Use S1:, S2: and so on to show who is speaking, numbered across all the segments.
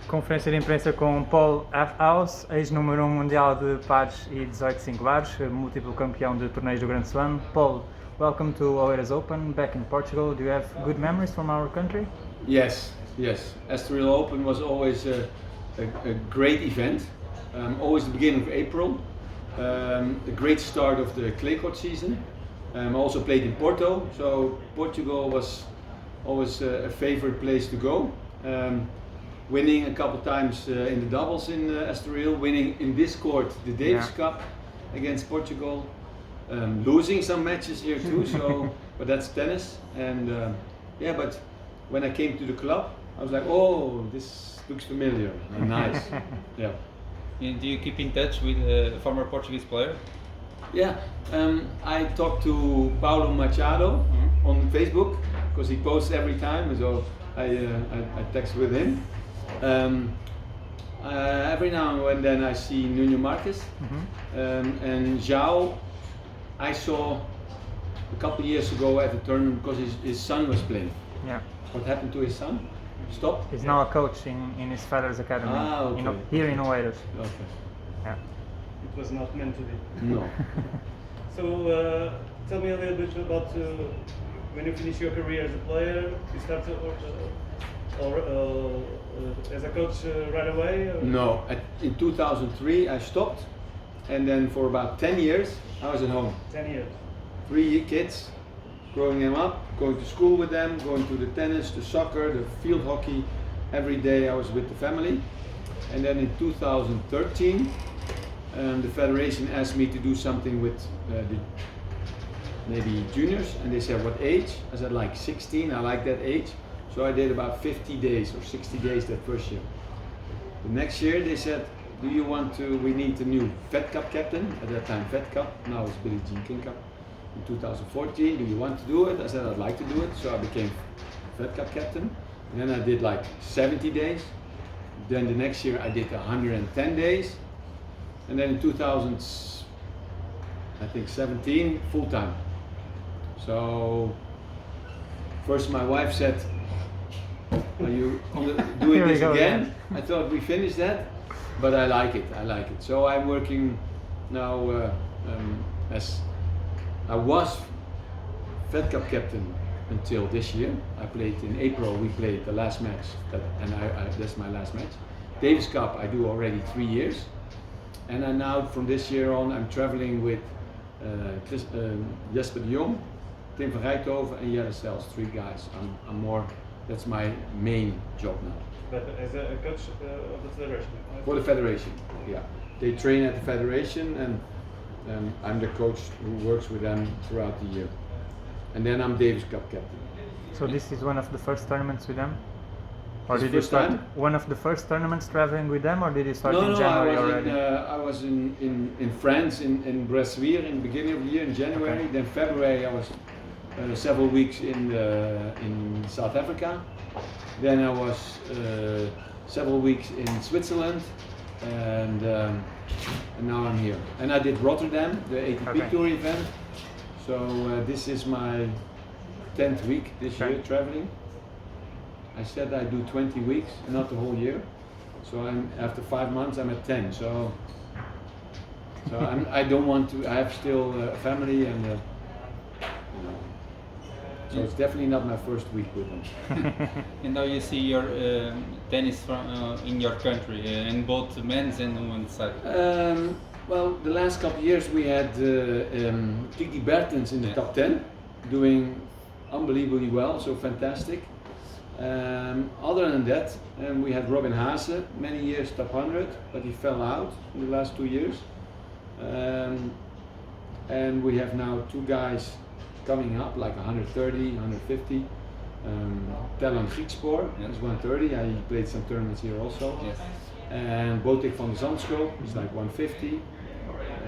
S1: Conferência de imprensa com Paul Haarhuis, ex-número 1 mundial de pares e 18-5 bares, múltiplo campeão de torneios do Grand Slam. Paul, welcome to Oeiras Open, back in Portugal. Do you have good memories from our country?
S2: Yes. Estoril Open was always a great event, always the beginning of April, a great start of the clay court season. I also played in Porto, so Portugal was always a favorite place to go. Winning a couple times in the doubles in Estoril, winning in this court the Davis Cup against Portugal, losing some matches here too. So, but that's tennis, and but when I came to the club, I was like, oh, this looks familiar and nice. Yeah.
S3: And do you keep in touch with a former Portuguese player?
S2: Yeah, I talked to Paulo Machado on Facebook because he posts every time, so I text with him. Every now and then I see Nuno Marques and João. I saw a couple of years ago at the tournament because his son was playing.
S1: Yeah.
S2: What happened to his son? Stop?
S1: He's now a coach in his father's academy
S2: okay.
S1: here in Oeiras.
S2: Okay.
S1: Yeah.
S4: It was not meant to be.
S2: No.
S4: So tell me a little bit about when you finish your career as a player. You started as a coach right away? Or?
S2: No. In 2003 I stopped, and then for about 10 years I was at home.
S4: 10 years.
S2: 3 kids, growing them up, going to school with them, going to the tennis, the soccer, the field hockey. Every day I was with the family. And then in 2013, the federation asked me to do something with maybe juniors, and they said, what age? I said, like 16, I like that age. So I did about 50 days or 60 days that first year. The next year they said, do you want to, we need a new Fed Cup captain, at that time Fed Cup, now it's Billie Jean King Cup. In 2014, do you want to do it? I said I'd like to do it, so I became Fed Cup captain. And then I did like 70 days. Then the next year I did 110 days. And then in 2017, full time. So first my wife said, are you doing this again? I thought we finished that, but I like it. So I'm working now as I was Fed Cup captain until this year. I played in April, we played the last match, and that's my last match. Davis Cup I do already 3 years. And I now, from this year on, I'm traveling with Jesper de Jong, Tim van Rijthoven and Jelle Stels, 3 guys. I'm more, that's my main job now.
S4: But as a coach of the federation?
S2: For the federation, yeah. They train at the federation, and I'm the coach who works with them throughout the year. And then I'm Davis Cup captain.
S1: So this is one of the first tournaments with them? Or
S2: This
S1: did you
S2: first
S1: start
S2: time?
S1: one of the first tournaments traveling with them, or did you start in
S2: No,
S1: January already?
S2: I was in France, in Bressuire in the beginning of the year, in January.
S1: Okay.
S2: Then February I was several weeks in South Africa. Then I was several weeks in Switzerland, and now I'm here. And I did Rotterdam, the ATP Tour event. So this is my 10th week this year traveling. I said I do 20 weeks, not the whole year. So after 5 months I'm at 10. So I don't want to. I have still a family, and so it's definitely not my first week with them.
S3: And now you see your tennis from in your country, in both men's and women's side.
S2: Well, the last couple of years we had Kiki Bertens in the top 10, doing unbelievably well, so fantastic. Other than that, we had Robin Haase, many years top 100, but he fell out in the last 2 years. And we have now 2 guys coming up, like 130, 150. Talon Griekspoor is 130, he played some tournaments here also.
S3: Yes.
S2: And Botik van de Zandschulp, he's like 150.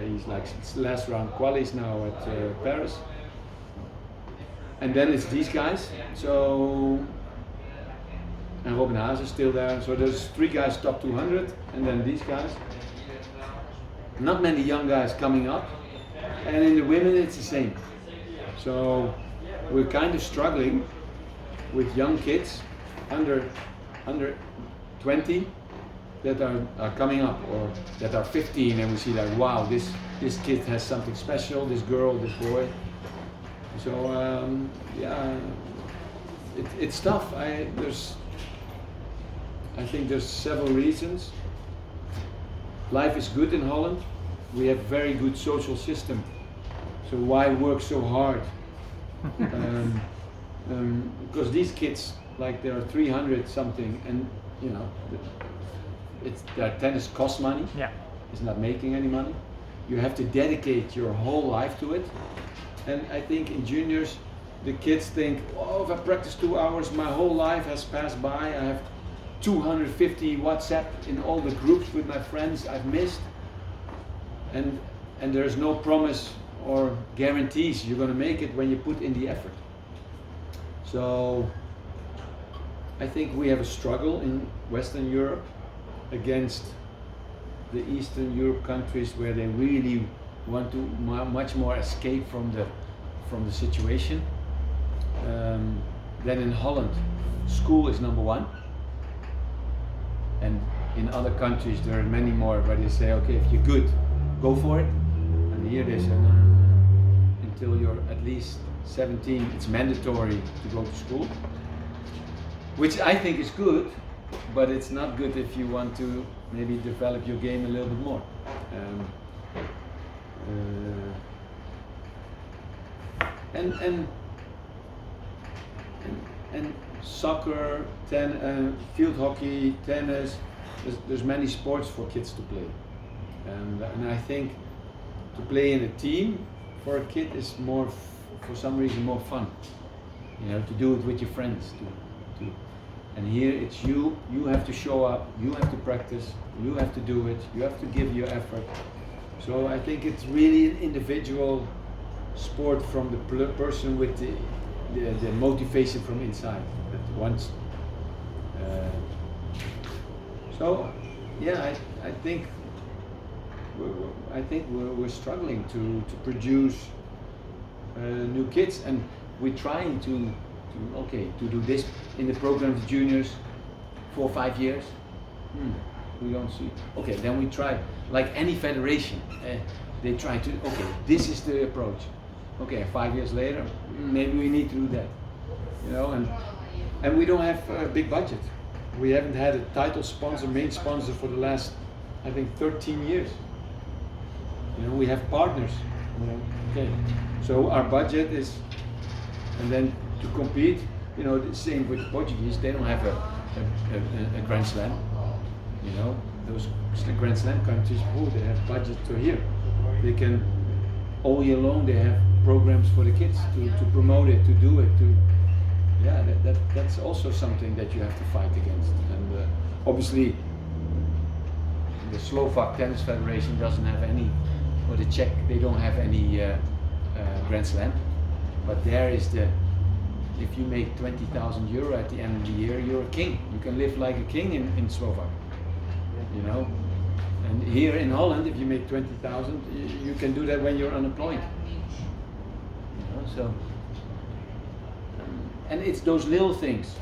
S2: He's like last round qualies now at Paris. And then it's these guys. So, and Robin Haase is still there. So there's 3 guys top 200, and then these guys. Not many young guys coming up. And in the women it's the same. So we're kind of struggling with young kids under 20 that are coming up, or that are 15, and we see like, wow, this kid has something special, this girl, this boy. So yeah, it's tough. I think there's several reasons. Life is good in Holland. We have very good social system. So why work so hard? Because these kids, like, there are 300 something, and you know, their tennis costs money.
S1: Yeah.
S2: It's not making any money. You have to dedicate your whole life to it. And I think in juniors, the kids think, oh, if I practice 2 hours, my whole life has passed by. I have 250 WhatsApp in all the groups with my friends I've missed. And there's no promise or guarantees you're going to make it when you put in the effort. So I think we have a struggle in Western Europe against the Eastern Europe countries, where they really want to much more escape from the situation. Then in Holland, school is number one, and in other countries there are many more where they say, okay, if you're good, go for it. And here they say, no, until you're at least 17, it's mandatory to go to school, which I think is good, but it's not good if you want to maybe develop your game a little bit more. And soccer, field hockey, tennis, there's many sports for kids to play, and I think to play in a team for a kid is more, for some reason, more fun. You know, to do it with your friends. And here it's you have to show up, you have to practice, you have to do it, you have to give your effort. So I think it's really an individual sport from the person with the motivation from inside that wants. So yeah, I think we're struggling to produce new kids, and we're trying to do this in the program of juniors 4 or 5 years. We don't see. Okay, then we try, like any federation, they try to, okay, this is the approach. Okay, 5 years later, maybe we need to do that. You know, and we don't have a big budget. We haven't had a title sponsor, main sponsor, for the last, I think, 13 years. You know, we have partners. You know, okay, so our budget is, and then to compete, you know, the same with the Portuguese. They don't have a Grand Slam. You know, those Grand Slam countries, they have budget to here. They can, all year long, they have programs for the kids to promote it, to do it, yeah, that's also something that you have to fight against. And obviously, the Slovak Tennis Federation doesn't have any, or the Czech, they don't have any Grand Slam. But there is if you make 20,000 euro at the end of the year, you're a king. You can live like a king in Slovak. You know, and here in Holland, if you make 20,000, you can do that when you're unemployed. You know, so. And it's those little things,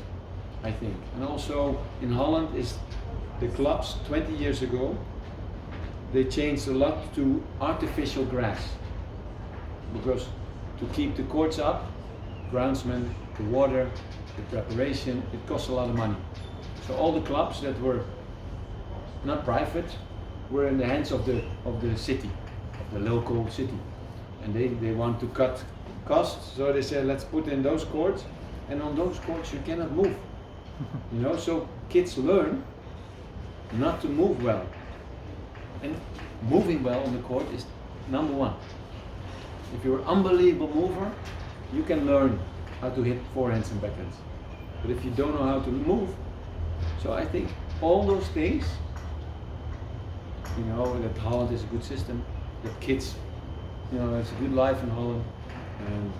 S2: I think. And also in Holland is the clubs 20 years ago, they changed a lot to artificial grass. Because to keep the courts up, groundsmen, the water, the preparation, it costs a lot of money. So all the clubs that were not private were in the hands of the city, of the local city. And they want to cut costs, so they said, let's put in those courts. And on those courts you cannot move, you know. So kids learn not to move well, and moving well on the court is number one. If you're an unbelievable mover, you can learn how to hit forehands and backhands. But if you don't know how to move, so I think all those things, you know, that Holland is a good system, that kids, you know, it's a good life in Holland, and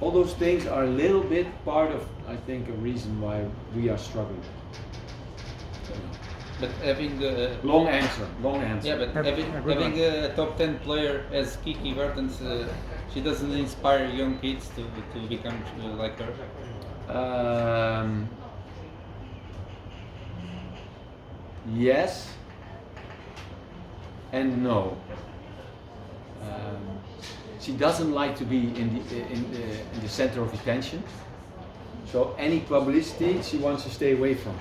S2: all those things are a little bit part of, I think, a reason why we are struggling.
S3: But having the
S2: long answer.
S3: Yeah, but having a top 10 player as Kiki Bertens, she doesn't inspire young kids to become like her.
S2: yes and no. She doesn't like to be in the center of attention. So any publicity she wants to stay away from.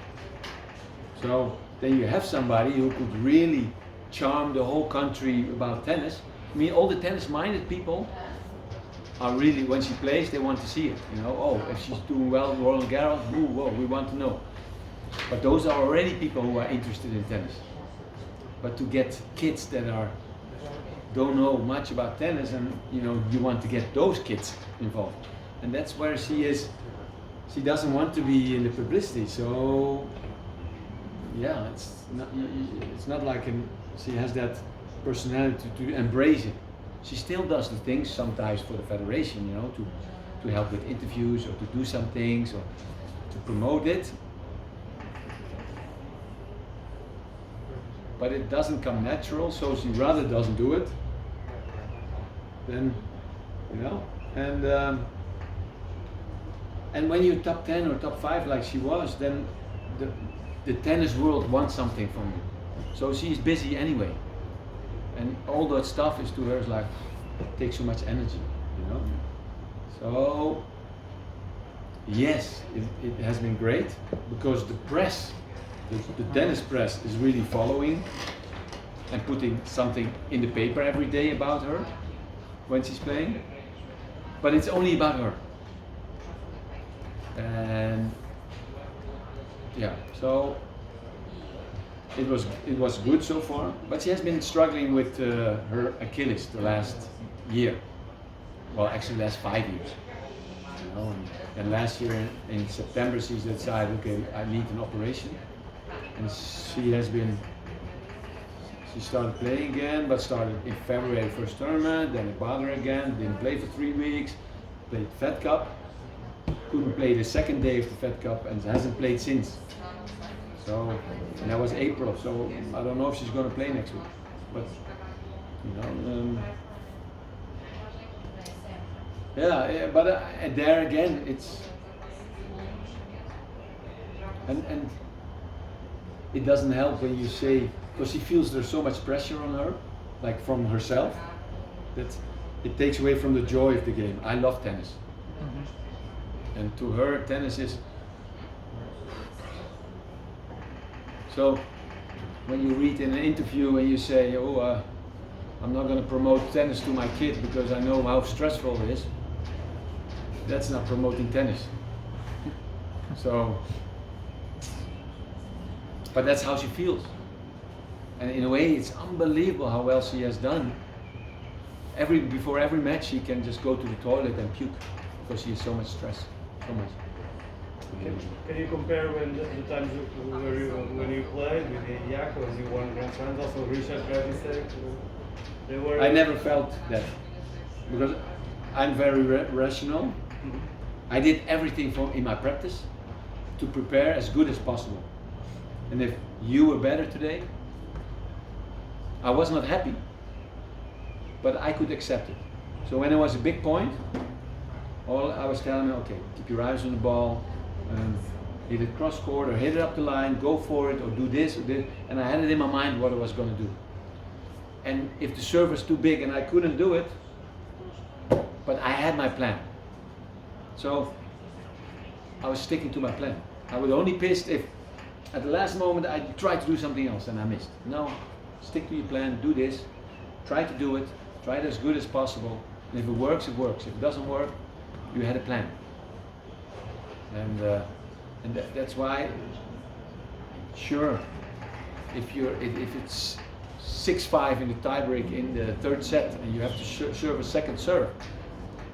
S2: So then you have somebody who could really charm the whole country about tennis. I mean, all the tennis-minded people are really, when she plays, they want to see it. You know, oh, if she's doing well in Roland Garros, ooh, whoa, we want to know. But those are already people who are interested in tennis. But to get kids that don't know much about tennis, and you know, you want to get those kids involved, and that's where she is. She doesn't want to be in the publicity, so yeah, it's not like she has that personality to embrace it. She still does the things sometimes for the federation, you know, to help with interviews or to do some things or to promote it. But it doesn't come natural, so she rather doesn't do it than, you know. And when you're top 10 or top 5 like she was, then the tennis world wants something from you. So she's busy anyway. And all that stuff is to her is like, takes so much energy, you know. So, yes, it has been great because the press, the tennis press is really following and putting something in the paper every day about her when she's playing. But it's only about her. And yeah, so it was good so far, but she has been struggling with her Achilles the last year. Well, actually, last 5 years. You know, and last year in September, she decided, okay, I need an operation, and she started playing again, but started in February first tournament, then it bothered her again, didn't play for 3 weeks, played Fed Cup, couldn't play the second day of the Fed Cup, and hasn't played since. So, and that was April, so I don't know if she's going to play next week. But, you know, but there again, it's, and it doesn't help when you say, because she feels there's so much pressure on her, like from herself, that it takes away from the joy of the game. I love tennis. Mm-hmm. And to her, tennis is. So when you read in an interview and you say, oh, I'm not going to promote tennis to my kid because I know how stressful it is, that's not promoting tennis. So, but that's how she feels. And in a way, it's unbelievable how well she has done. Before every match, she can just go to the toilet and puke because she has so much stress, so much.
S4: Can you compare when the times when you played with Jaco and you won Grand Slams, also Richard Gravisek?
S2: I never felt that because I'm very rational. Mm-hmm. I did everything in my practice to prepare as good as possible. And if you were better today, I was not happy, but I could accept it. So when it was a big point, all I was telling her, okay, keep your eyes on the ball, hit it cross court or hit it up the line, go for it or do this or this, and I had it in my mind what I was going to do. And if the serve was too big and I couldn't do it, but I had my plan. So I was sticking to my plan. I was only pissed if at the last moment I tried to do something else and I missed. No, stick to your plan, do this, try to do it, try it as good as possible. And if it works, it works. If it doesn't work, you had a plan. And that's why, sure, if it's 6-5 in the tiebreak in the third set and you have to serve a second serve,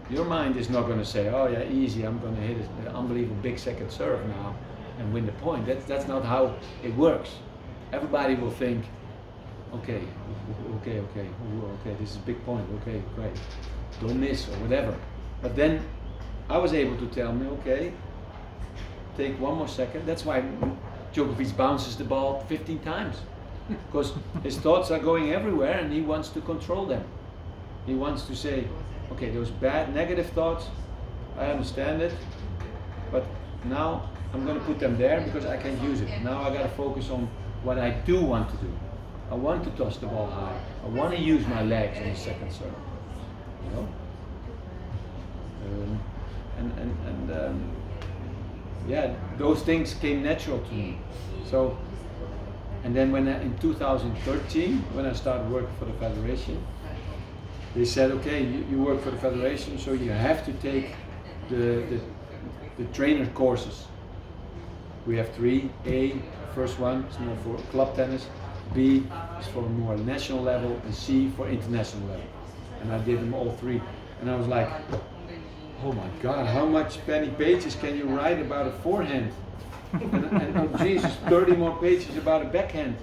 S2: your mind is not going to say, oh yeah, easy, I'm going to hit an unbelievable big second serve now and win the point. That's not how it works. Everybody will think, okay, this is a big point, okay, great, don't miss or whatever. But then I was able to tell me, okay, take one more second. That's why Djokovic bounces the ball 15 times, because his thoughts are going everywhere and he wants to control them. He wants to say, okay, those bad negative thoughts, I understand it, but now I'm going to put them there because I can use it. Now I got to focus on what I do want to do. I want to toss the ball high. I want to use my legs on the second serve. You know. Yeah, those things came natural to me. So, and then in 2013, when I started working for the federation, they said, okay, you work for the federation, so you have to take the trainer courses. We have 3. A, first one is more for club tennis, B is for more national level, and C for international level. And I did them all 3. And I was like, oh my God, how much many pages can you write about a forehand? and oh Jesus, 30 more pages about a backhand.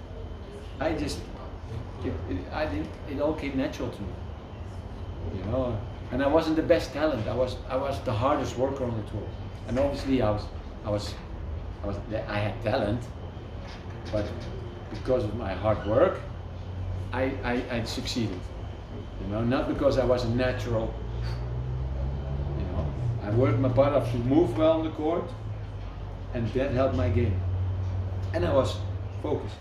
S2: It all came natural to me. You know, and I wasn't the best talent. I was the hardest worker on the tour. And obviously I had talent, but because of my hard work, I succeeded. You know, not because I was a natural. You know, I worked my butt off to move well on the court, and that helped my game. And I was focused.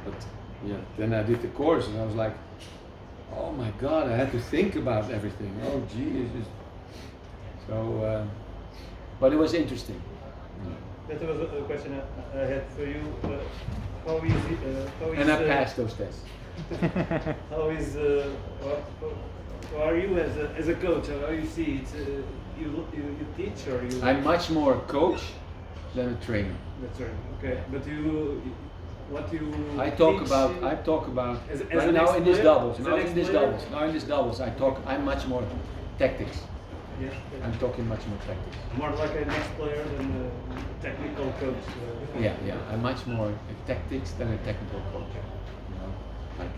S2: But yeah, then I did the course, and I was like, oh my God, I had to think about everything. Oh Jesus. So, but it was interesting.
S4: That was a question I had for you. How is
S2: And I passed those tests.
S4: how are you as a coach? How you see it? You teach or you?
S2: I'm much more a coach than a trainer.
S4: That's right. Okay, but
S2: I talk about
S4: as
S2: right
S4: an
S2: now in this
S4: ex-player?
S2: doubles.
S4: As
S2: Now
S4: an
S2: in this
S4: ex-player?
S2: doubles. Now in this doubles. I'm much more tactics.
S4: Yeah.
S2: I'm talking much more tactics.
S4: More like a next player than a technical coach.
S2: Yeah. I'm much more a tactics than a technical coach. You know, like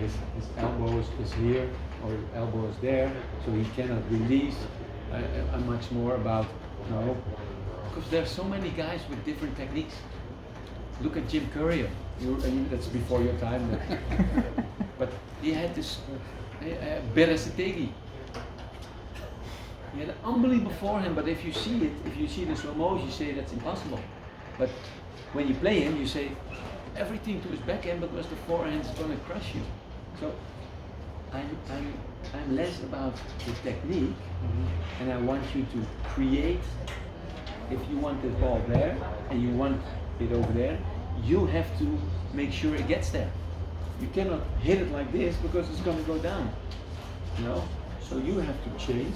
S2: his elbow is here or his elbow is there, so he cannot release. I'm much more about because there's so many guys with different techniques. Look at Jim Courier. That's before your time. But he had this Beresetegi. He had an unbelievable forehand, but if you see the slow motion, you say that's impossible. But when you play him, you say everything to his backhand because the forehand is going to crush you. So I'm less about the technique, and I want you to create. If you want the ball there and you want it over there, you have to make sure it gets there. You cannot hit it like this because it's going to go down. You know, so you have to change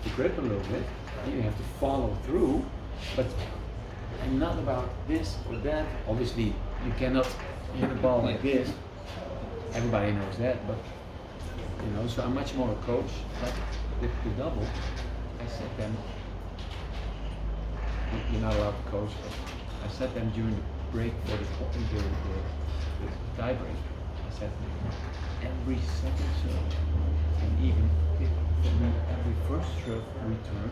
S2: the grip a little bit, and you have to follow through. But I'm not about this or that. Obviously, you cannot hit a ball like this. Everybody knows that, but you know. So I'm much more a coach. But with the double, I set them. You're not allowed to coach, but I set them during the break for the tie break. I said every second serve, and even every first serve return,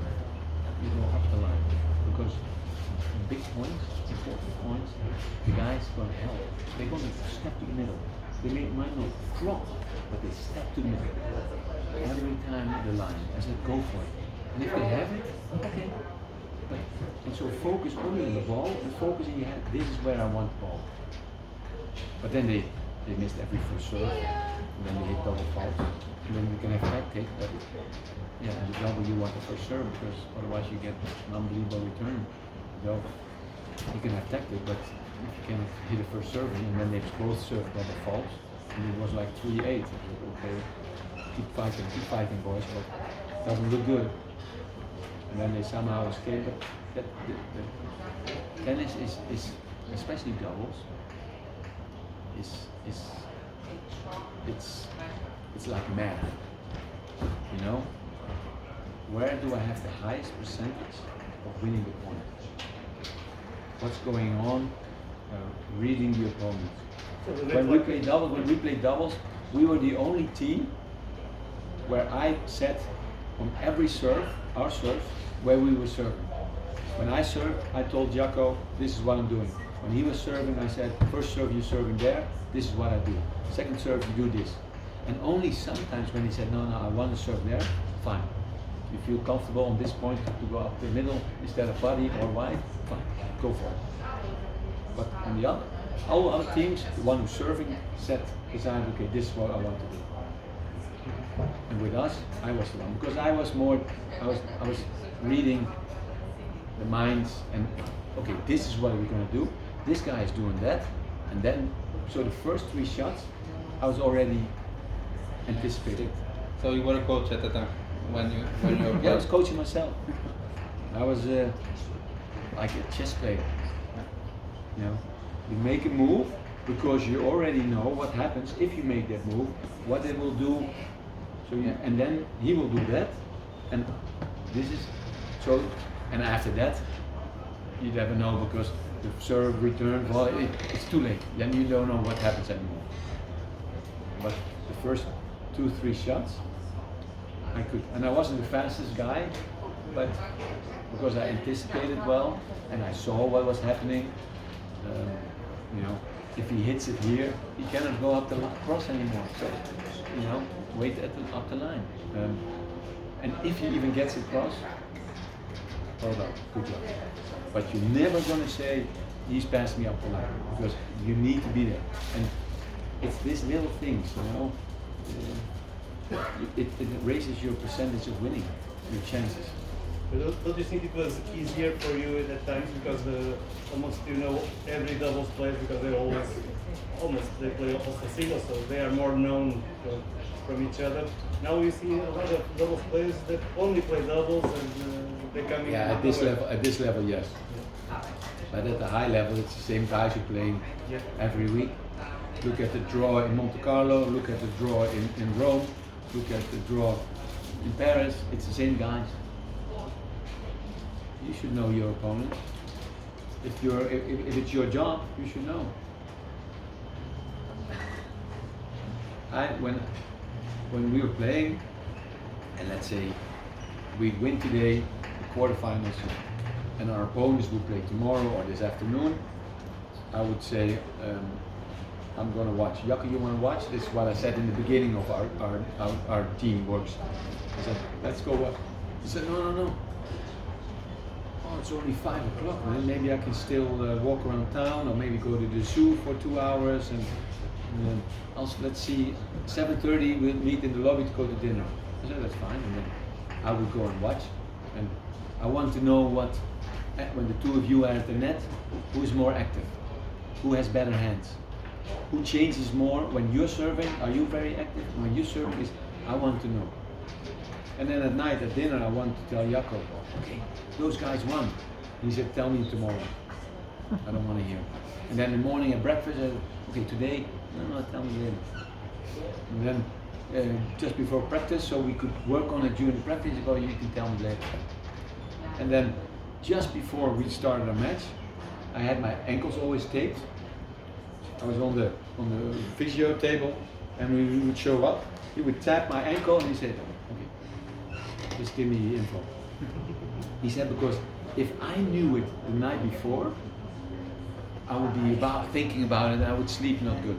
S2: you go up the line because big points, important points, the guys going to help. They're going to step to the middle. They might not drop, but they step to the middle every time the line. I said go for it, and if they have it, okay. And so focus only on the ball and focus in your head, this is where I want the ball. But then they missed every first serve, and then they hit double faults, and then you can have tactic, but yeah, in the double you want the first serve because otherwise you get an unbelievable return. So you can have tactic, but if you cannot hit the first serve and then they both serve double faults, and it was like 3-8, okay, keep fighting boys, but it doesn't look good. And then they somehow escape. But the tennis is especially doubles. It's like math. You know, where do I have the highest percentage of winning the point? What's going on? Reading the opponent. When we played doubles, we were the only team where I set on every serve, our serve, where we were serving. When I served, I told Jacco, this is what I'm doing. When he was serving, I said, first serve you're serving there, this is what I do. Second serve you do this. And only sometimes when he said, no, I want to serve there, fine. You feel comfortable on this point to go up the middle instead of body or wide, fine, go for it. But on the All other teams, the one who's serving, decided, okay, this is what I want to do. And with us, I was the one, because I was reading the minds and, okay, this is what we're going to do. This guy is doing that, and then, so the first 3 shots, I was already anticipating.
S3: So you were a coach at the time when you were
S2: Yeah, I was coaching myself. I was like a chess player. You know, you make a move because you already know what happens if you make that move, what it will do. So and then he will do that, and this is so. And after that, you never know, because the serve return, well, it's too late. Then you don't know what happens anymore. But the first 2-3 shots, I could, and I wasn't the fastest guy, but because I anticipated well and I saw what was happening, you know, if he hits it here, he cannot go up the cross anymore. So, you know, wait up the line, and if he even gets it across, hold on, good job. But you're never gonna say he's passed me up the line, because you need to be there. And it's these little things, you know. It raises your percentage of winning, your chances.
S4: But don't you think it was easier for you at that time, because almost you know every doubles player, because they they play also singles, so they are more known from each other. Now we see a lot of doubles players that only play doubles, and they come in.
S2: Yeah, at this level, yes. But at the high level, it's the same guys who playing every week. Look at the draw in Monte Carlo, look at the draw in Rome, look at the draw in Paris, it's the same guys. You should know your opponent. If it's your job, you should know. When we were playing, and let's say we win today, the quarterfinals, and our opponents will play tomorrow or this afternoon, I would say, I'm going to watch. Jacco, you want to watch? This is what I said in the beginning of our team works. I said, let's go watch. He said, no. Oh, it's only 5 o'clock, man. Maybe I can still walk around town, or maybe go to the zoo for 2 hours, and also, let's see, 7:30 we'll meet in the lobby to go to dinner. I said, that's fine. And then I would go and watch. And I want to know when the 2 of you are at the net, who is more active? Who has better hands? Who changes more when you're serving? Are you very active? When you're serving, I want to know. And then at night at dinner, I want to tell Jacco, okay, those guys won. He said, tell me tomorrow. I don't want to hear. And then in the morning at breakfast, I said, okay, today, no, tell me later. And then just before practice, so we could work on it during practice, he said, oh, you can tell me later. And then just before we started our match, I had my ankles always taped. I was on the physio table, and we would show up. He would tap my ankle, and he said, okay, just give me the info. He said, because if I knew it the night before, I would be thinking about it, and I would sleep not good.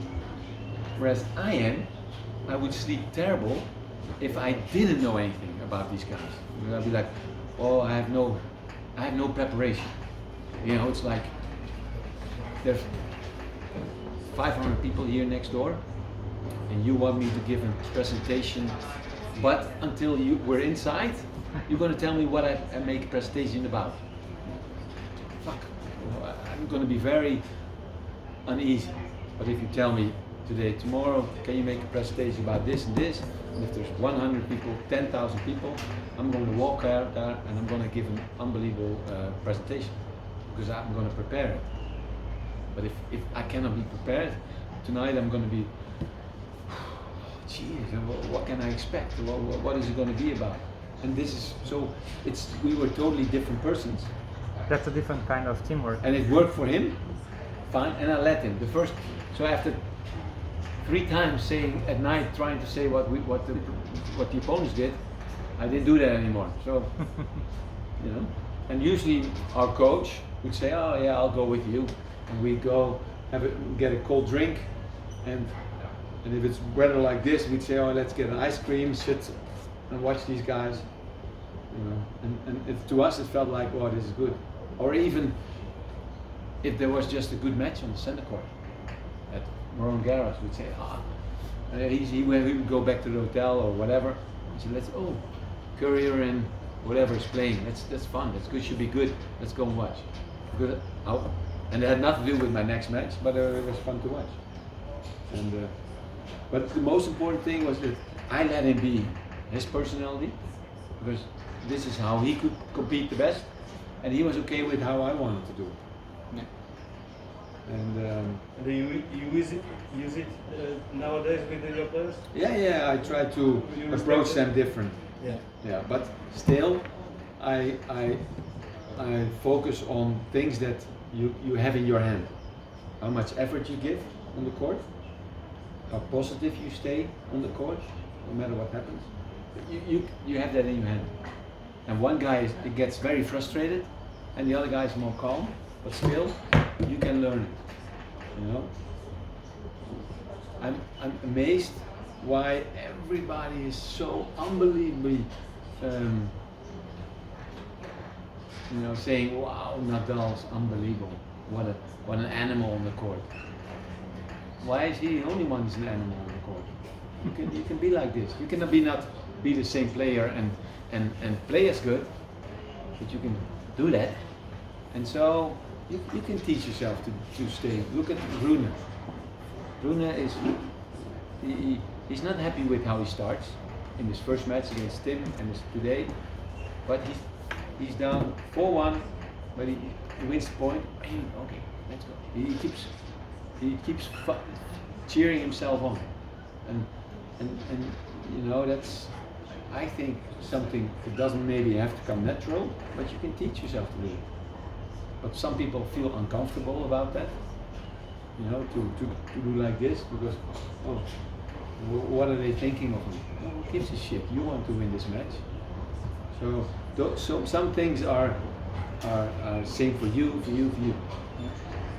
S2: Whereas I would sleep terrible if I didn't know anything about these guys. I'd be like, oh, I have no preparation. You know, it's like there's 500 people here next door, and you want me to give a presentation, but until we're inside, you're going to tell me what I make a presentation about. Fuck, I'm going to be very uneasy. But if you tell me today, tomorrow, can you make a presentation about this and this, and if there's 100 people, 10,000 people, I'm going to walk out there and I'm going to give an unbelievable presentation, because I'm going to prepare it. But if I cannot be prepared, tonight I'm going to be, geez, what can I expect? What is it going to be about? And this is, so we were totally different persons.
S1: That's a different kind of teamwork.
S2: And it worked for him, fine, and I let him. So after 3 times saying at night, trying to say what the opponents did, I didn't do that anymore. So, you know, and usually our coach would say, oh yeah, I'll go with you. And we go get a cold drink, and if it's weather like this, we'd say, oh, let's get an ice cream, sit and watch these guys, you know. And to us, it felt like, oh, this is good. Or even if there was just a good match on the center court, Roland Garros would say, he would go back to the hotel or whatever. He said, Courier and whatever is playing. That's fun. That's good. Should be good. Let's go and watch. And it had nothing to do with my next match, but it was fun to watch. And but the most important thing was that I let him be his personality, because this is how he could compete the best, and he was okay with how I wanted to do it.
S3: Yeah.
S2: And
S4: do you use it nowadays with your players?
S2: yeah, I try to
S4: You
S2: approach
S4: respect
S2: them different. Yeah, but still, I focus on things that you have in your hand. How much effort you give on the court, how positive you stay on the court, no matter what happens. You have that in your hand. And one guy gets very frustrated, and the other guy is more calm, but still, you can learn it. You know, I'm amazed why everybody is so unbelievably, saying, "Wow, Nadal's unbelievable. What an animal on the court." Why is he the only one who's an animal on the court? You can be like this. You cannot be the same player and play as good, but you can do that. And so you can teach yourself to stay. Look at Rune. Rune is he's not happy with how he starts in his first match against Tim and today, but he's down 4-1, but he wins the point. Okay, let's go. He keeps cheering himself on, and that's, I think, something that doesn't maybe have to come natural, but you can teach yourself to do it. But some people feel uncomfortable about that, to do like this, because what are they thinking of me? Who gives a shit? You want to win this match. So some things are same for you.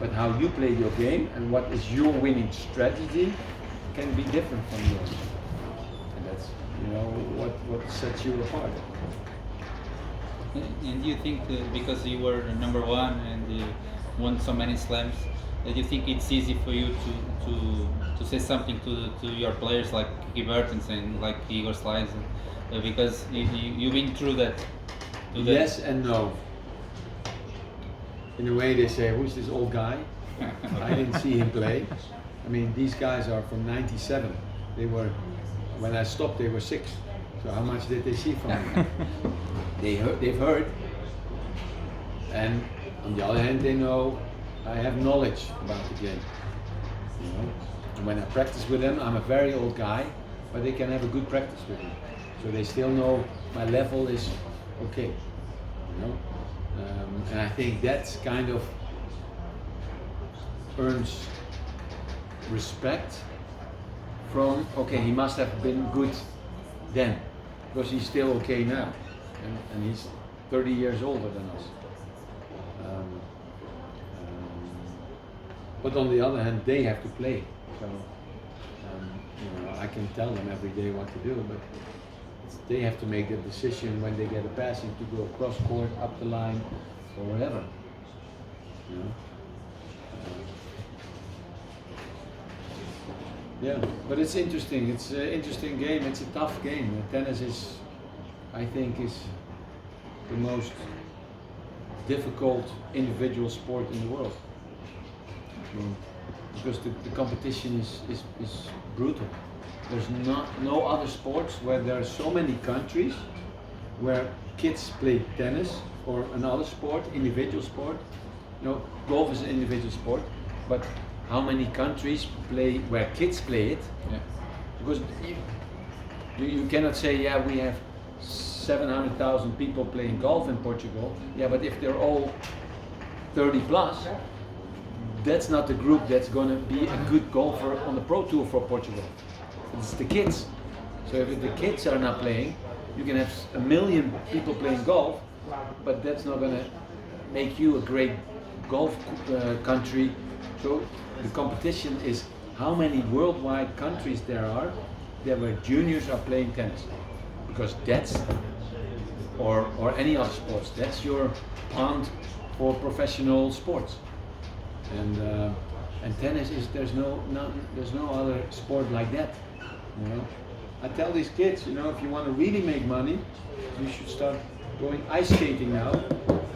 S2: But how you play your game and what is your winning strategy can be different from yours. And that's what sets you apart.
S3: And do you think because you were number one and you won so many slams, that you think it's easy for you to say something to your players like Kiki Bertens and like Igor Slice, because you've been through that?
S2: Yes and no. In a way, they say, "Who's this old guy?" I didn't see him play. I mean, these guys are from '97. When I stopped, they were 6. So how much did they see from me? They've heard. And on the other hand, they know I have knowledge about the game. And when I practice with them, I'm a very old guy, but they can have a good practice with me. So they still know my level is okay. And I think that's kind of earns respect from, okay, he must have been good then, because he's still okay now, and he's 30 years older than us. But on the other hand, they have to play, so I can tell them every day what to do, but they have to make the decision when they get a passing to go across court, up the line, or whatever. Yeah, but it's interesting. It's an interesting game. It's a tough game. Tennis is, I think, the most difficult individual sport in the world. Because the competition is brutal. There's no other sports where there are so many countries where kids play tennis or another sport, individual sport. Golf is an individual sport, but how many countries play where kids play it?
S3: Yeah.
S2: Because you cannot say, yeah, we have 700,000 people playing golf in Portugal. Yeah, but if they're all 30 plus, that's not the group that's going to be a good golfer on the Pro Tour for Portugal. It's the kids. So if the kids are not playing, you can have 1 million people playing golf, but that's not going to make you a great golf country. So the competition is how many worldwide countries there are where juniors are playing tennis, because that's or any other sports. That's your pond for professional sports. And And tennis is there's no other sport like that. You know, I tell these kids, you know, if you want to really make money, you should start going ice skating now.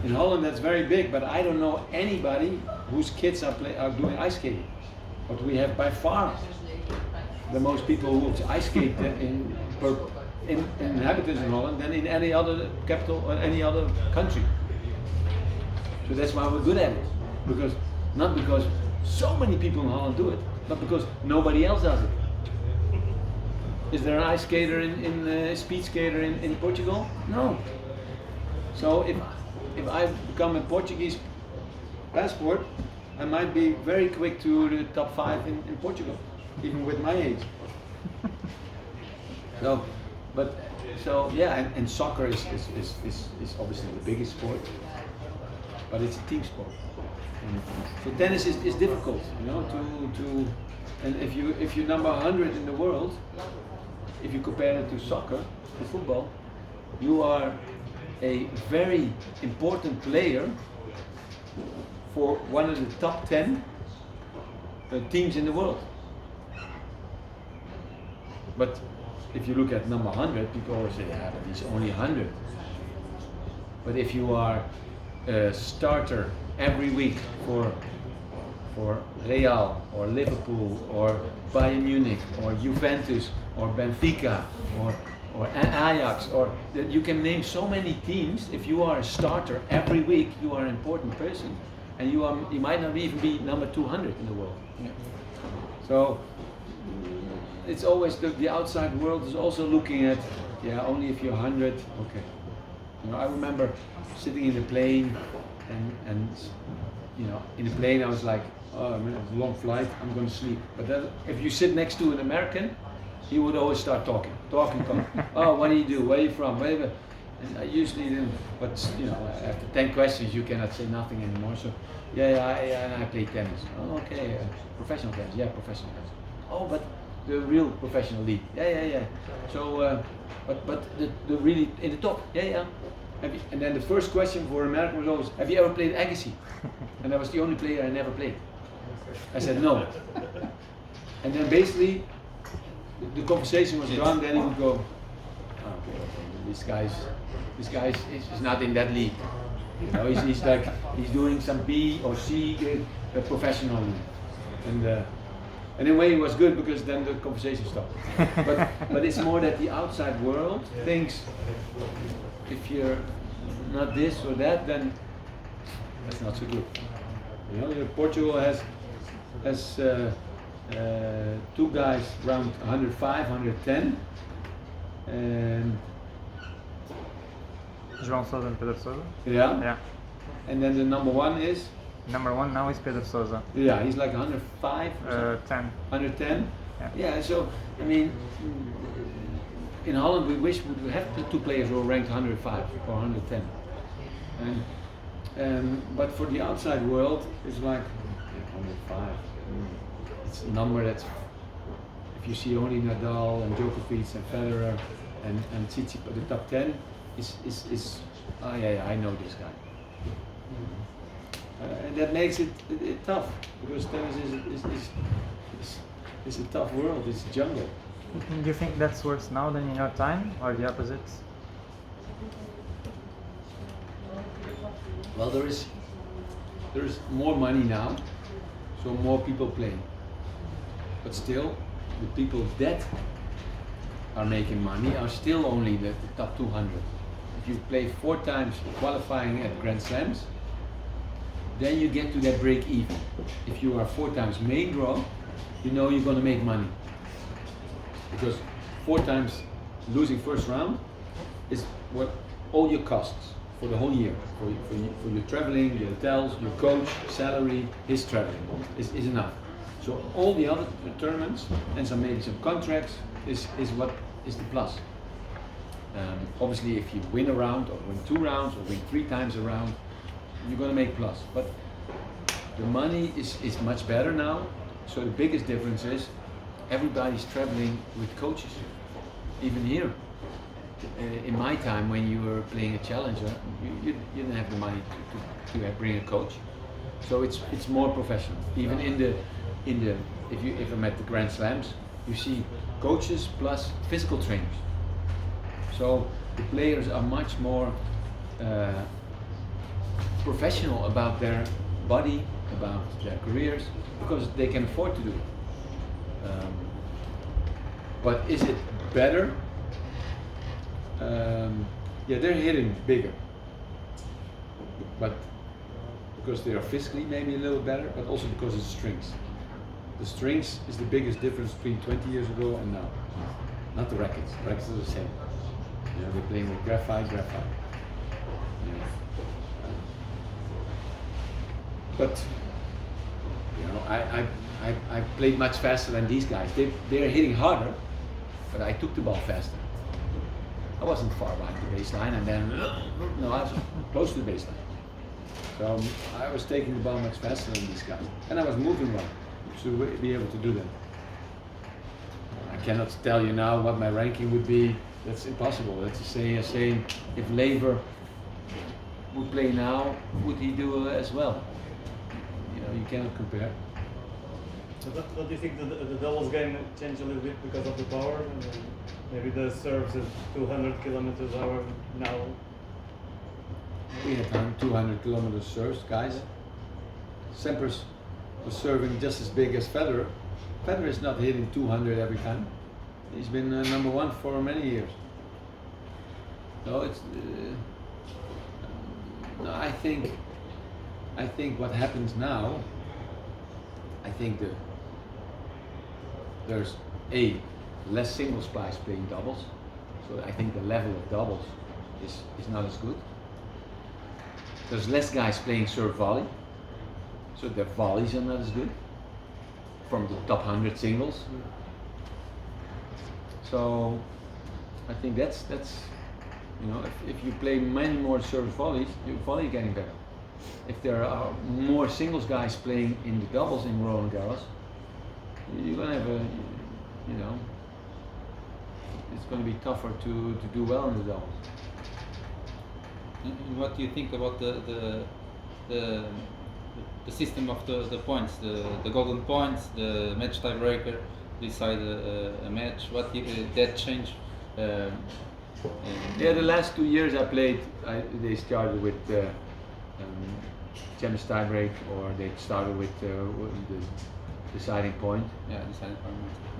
S2: In Holland that's very big, but I don't know anybody whose kids are doing ice skating. But we have by far the most people who ice skate per inhabitants in Holland than in any other capital or any other country. So that's why we're good at it. Not because so many people in Holland do it, but because nobody else does it. Is there an ice skater speed skater in Portugal? No. So if I become a Portuguese passport, I might be very quick to the top 5 in Portugal, even with my age. And soccer is obviously the biggest sport, but it's a team sport. So tennis is difficult, you know, and if you're number 100 in the world, if you compare it to soccer, to football, you are a very important player for one of the top 10 teams in the world. But if you look at number 100, people always say, yeah, but he's only 100. But if you are a starter every week for Real or Liverpool or Bayern Munich or Juventus or Benfica or Ajax, or you can name so many teams. If you are a starter every week, you are an important person, and you might not even be number 200 in the world. Yeah. So it's always the outside world is also looking at, yeah, only if you're 100, okay. You know, I remember sitting in the plane and you know, in the plane I was like, oh, it's a long flight, I'm going to sleep. But then, if you sit next to an American, he would always start talking. Oh, what do you do? Where are you from? Whatever. And I usually didn't, but you know, after 10 questions, you cannot say nothing anymore. So, I play tennis. Oh, okay, professional tennis. Yeah, professional tennis. Oh, but the real professional league. Yeah. So, but the really in the top. Yeah. And then the first question for American was always, have you ever played Agassi? And that was the only player I never played. I said no. And then basically, the conversation was done. Then he would go, oh, okay, this guy is not in that league. You know, he's doing some B or C professional league. And in a way it was good because then the conversation stopped. But it's more that the outside world thinks if you're not this or that, then that's not so good. You know, Portugal has two guys around 105, 110, and
S1: João Sousa and Pedro Sousa.
S2: Yeah. And then the number 1 is?
S1: Number 1 now is Pedro Sousa.
S2: Yeah, he's like 105 or
S1: 10.
S2: 110?
S1: Yeah,
S2: so, I mean, in Holland we wish we would have 2 players who are ranked 105 or 110. But for the outside world, it's like 105. It's a number that's, if you see only Nadal and Djokovic and Federer and Tsitsipas, the top 10 is oh yeah, I know this guy. And that makes it tough, because tennis is a tough world, it's a jungle.
S1: Do you think that's worse now than in your time, or the opposite?
S2: Well, there is more money now, so more people play. But still, the people that are making money are still only the top 200. If you play 4 times qualifying at Grand Slams, then you get to that break even. If you are 4 times main draw, you know you're going to make money. Because 4 times losing first round is what all your costs for the whole year. For your traveling, your hotels, your coach, salary, his traveling is enough. So all the other tournaments and maybe some contracts is what is the plus. Obviously, if you win a round or win 2 rounds or win 3 times a round, you're going to make plus. But the money is much better now. So the biggest difference is everybody's traveling with coaches. Even here, in my time when you were playing a challenger, you didn't have the money to bring a coach. So it's more professional. Even in the if I'm at the Grand Slams, you see coaches plus physical trainers. So the players are much more professional about their body, about their careers, because they can afford to do it. But is it better? Yeah, they're hitting bigger, but because they are physically maybe a little better, but also because of the strings. The strings is the biggest difference between 20 years ago and now. Not the rackets. Rackets are the same. You know, they're playing with graphite. You know. But you know, I played much faster than these guys. They're hitting harder, but I took the ball faster. I wasn't far behind the baseline, and then no, I was close to the baseline. So I was taking the ball much faster than these guys, and I was moving well to be able to do that. I cannot tell you now what my ranking would be. That's impossible. That's the same. If Lever would play now, would he do as well? You know, you cannot compare.
S4: So don't you think the doubles game changed a little bit because of the power? And maybe the serves at 200 kilometers an hour now.
S2: We had 200 kilometers serves, guys. Sampras was serving just as big as Federer. Federer is not hitting 200 every time. He's been number one for many years. So it's no, I think what happens now, I think there's less singles players playing doubles, so I think the level of doubles is not as good. There's less guys playing serve volley, so their volleys are not as good from the top 100 singles. So I think that's you know, if you play many more serve volleys, your volley is getting better. If there are more singles guys playing in the doubles in Roland Garros, you're gonna have you know, it's gonna be tougher to do well in the doubles.
S3: And what do you think about the system of the points, the golden points, the match tiebreaker decide a match? What did that change?
S2: Yeah, the last 2 years I played, they started with Champions tiebreak, or they started with the deciding point.
S3: Yeah, deciding point.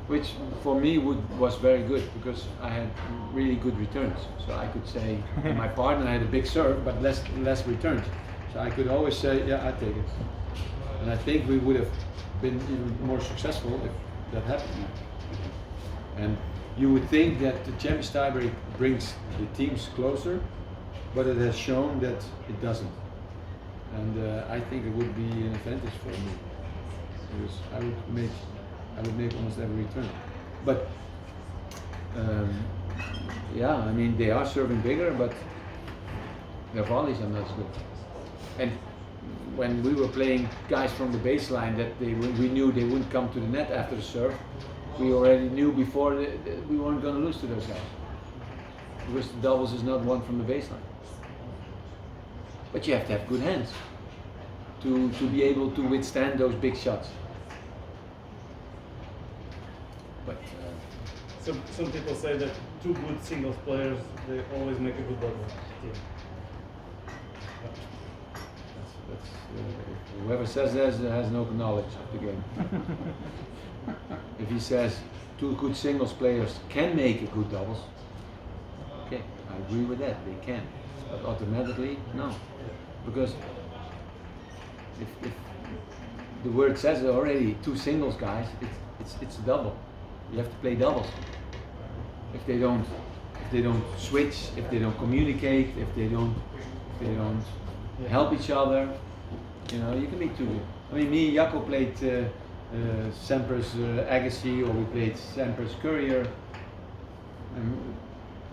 S2: Which for me was very good, because I had really good returns. So I could say, my partner had a big serve, but less returns. So I could always say, yeah, I take it. And I think we would have been even more successful if that happened. And you would think that the Champions tiebreak brings the teams closer, but it has shown that it doesn't. And I think it would be an advantage for me, because I would make almost every return. But yeah, I mean, they are serving bigger, but their volleys are not as good. And when we were playing guys from the baseline that we knew they wouldn't come to the net after the serve, we already knew before that we weren't going to lose to those guys, because the doubles is not one from the baseline. But you have to have good hands to be able to withstand those big shots. But
S4: some people say that two good singles players, they always make a good double team.
S2: Whoever says that has no knowledge of the game. If he says two good singles players can make a good doubles, okay, I agree with that, they can. But automatically, no. Because if the word says it already, two singles guys, it's a double. You have to play doubles. If they don't switch, if they don't communicate, if they don't help each other, you know, you can be two. I mean, me and Jacco played Sampras Agassi, or we played Sampras Courier, and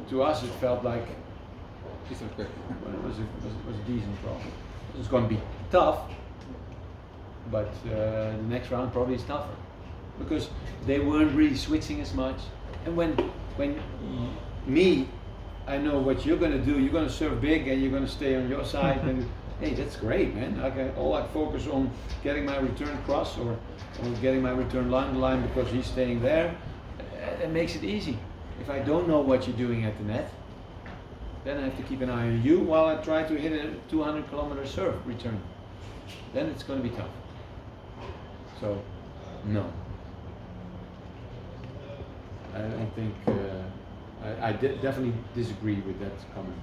S2: to us it felt like it was a decent draw. It's going to be tough, but the next round probably is tougher, because they weren't really switching as much. And when I know what you're going to do. You're going to serve big, and you're going to stay on your side, and hey, that's great, man. I focus on getting my return cross or getting my return line the line because he's staying there. It makes it easy. If I don't know what you're doing at the net, then I have to keep an eye on you while I try to hit a 200-kilometer serve return. Then it's going to be tough. So, no. I don't think. I definitely disagree with that comment.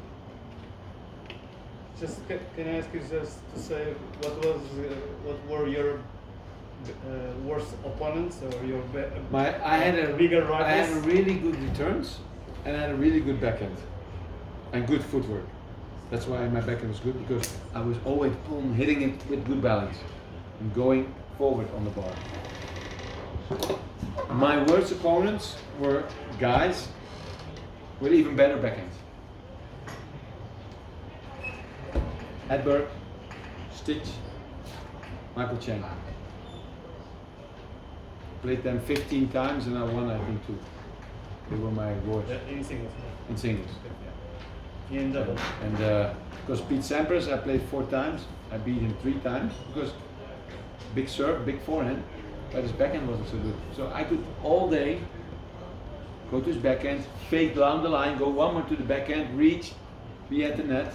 S4: Just can I ask you just to say what were your worst opponents or your
S2: I had
S4: bigger rivals?
S2: I had really good returns and I had a really good backhand and good footwork. That's why my backhand was good because I was always hitting it with good balance and going forward on the bar. My worst opponents were guys with even better backhands. Edberg, Stitch, Michael Chang. Played them 15 times and I won, I think, 2. They were my worst.
S4: In singles.
S2: In singles.
S4: Yeah. In doubles.
S2: And because Pete Sampras, I played 4 times. I beat him 3 times because big serve, big forehand, but his backhand wasn't so good. So I could all day go to his backhand, fake down the line, go one more to the backhand, reach, be at the net.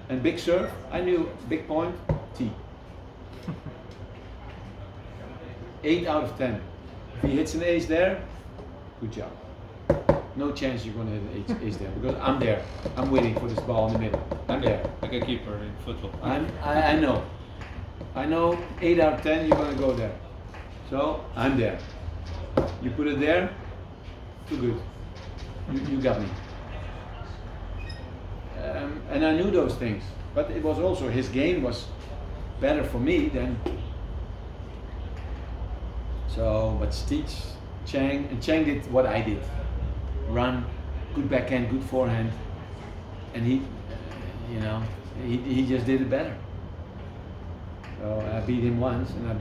S2: And big serve, I knew big point, T. 8 out of 10. If he hits an ace there, good job. No chance you're going to hit an ace there because I'm there. I'm waiting for this ball in the middle. I'm there.
S3: Like a keeper in football.
S2: I know. I know 8 out of 10 you're going to go there. So I'm there. You put it there, too good. You got me. And I knew those things, but it was also his game was better for me than. So, but Stitch, Chang did what I did: run, good backhand, good forehand, and he just did it better. So I beat him once, and I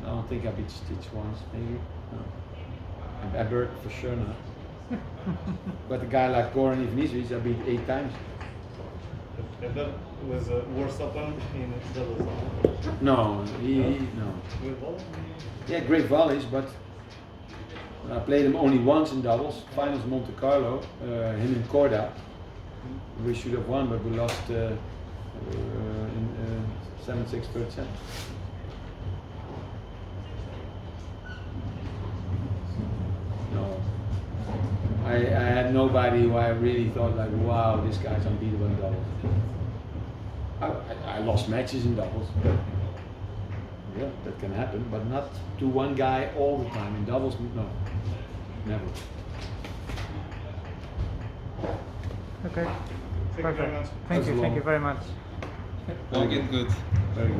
S2: don't think I beat Stitch once, maybe. No. And Edberg for sure not. But a guy like Goran Ivanisevic, I beat 8 times.
S4: And that was a worst opponent in doubles.
S2: No, no.
S4: With volleys?
S2: Yeah, great volleys, but I played him only once in doubles. Finals Monte Carlo, him and Korda. We should have won, but we lost in 7-6 third set. No. I had nobody who I really thought like, wow, this guy's unbeatable in doubles. I lost matches in doubles. Yeah, that can happen, but not to one guy all the time. In doubles, no, never.
S1: Okay.
S4: Thank you very much.
S1: Thank you very much.
S3: All get good.
S2: Very good.